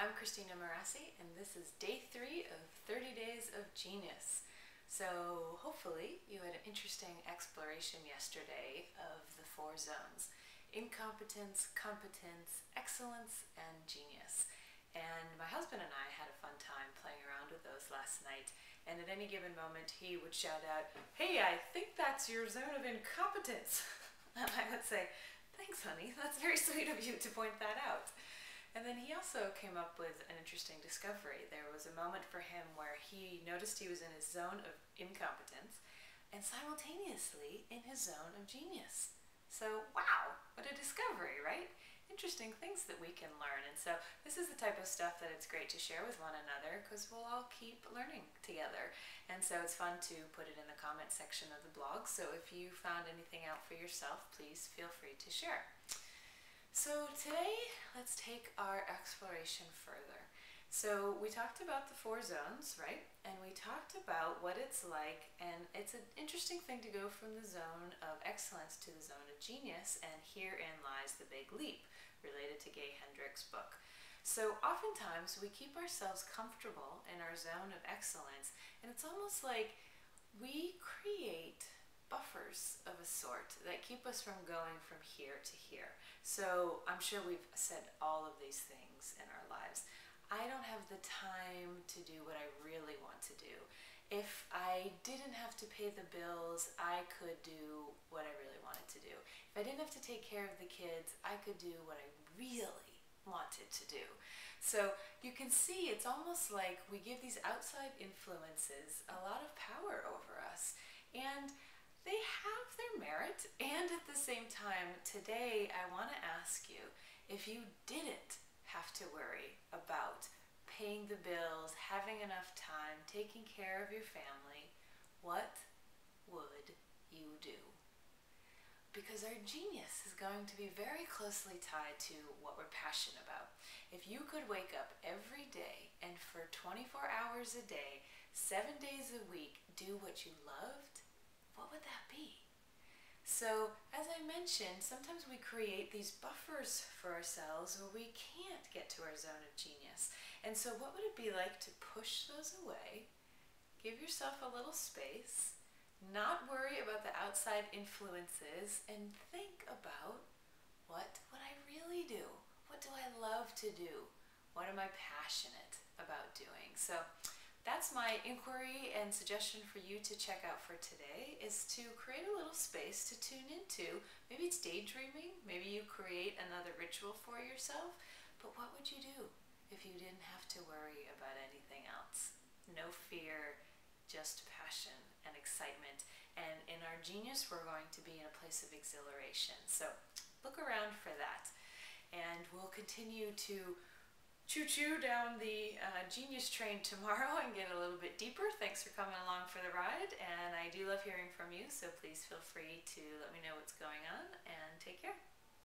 I'm Christina Marassi, and this is day 3 of 30 Days of Genius. So hopefully you had an interesting exploration yesterday of the 4 zones: incompetence, competence, excellence, and genius. And my husband and I had a fun time playing around with those last night, and at any given moment he would shout out, "Hey, I think that's your zone of incompetence." And I would say, "Thanks, honey, that's very sweet of you to point that out." And then he also came up with an interesting discovery. There was a moment for him where he noticed he was in his zone of incompetence and simultaneously in his zone of genius. So, wow, what a discovery, right? Interesting things that we can learn. And so this is the type of stuff that it's great to share with one another because we'll all keep learning together. And so it's fun to put it in the comment section of the blog. So if you found anything out for yourself, please feel free to share. So today, let's take our exploration further. So we talked about the 4 zones, right? And we talked about what it's like, and it's an interesting thing to go from the zone of excellence to the zone of genius, and herein lies the big leap, related to Gay Hendricks' book. So oftentimes, we keep ourselves comfortable in our zone of excellence, and it's almost like we create buffers of a sort that keep us from going from here to here. So I'm sure we've said all of these things in our lives. I don't have the time to do what I really want to do. If I didn't have to pay the bills, I could do what I really wanted to do. If I didn't have to take care of the kids, I could do what I really wanted to do. So you can see it's almost like we give these outside influences a lot of power over us. And they have their merit, and at the same time, today I want to ask you, if you didn't have to worry about paying the bills, having enough time, taking care of your family, what would you do? Because our genius is going to be very closely tied to what we're passionate about. If you could wake up every day and for 24 hours a day, 7 days a week, do what you loved, what would that be? So, as I mentioned, sometimes we create these buffers for ourselves where we can't get to our zone of genius. And so what would it be like to push those away, give yourself a little space, not worry about the outside influences, and think about, what would I really do? What do I love to do? What am I passionate about doing? So that's my inquiry and suggestion for you to check out for today, is to create a little space to tune into. Maybe it's daydreaming, maybe you create another ritual for yourself, but what would you do if you didn't have to worry about anything else? No fear, just passion and excitement. And in our genius, we're going to be in a place of exhilaration. So look around for that. And we'll continue to choo-choo down the genius train tomorrow and get a little bit deeper. Thanks for coming along for the ride, and I do love hearing from you, so please feel free to let me know what's going on, and take care.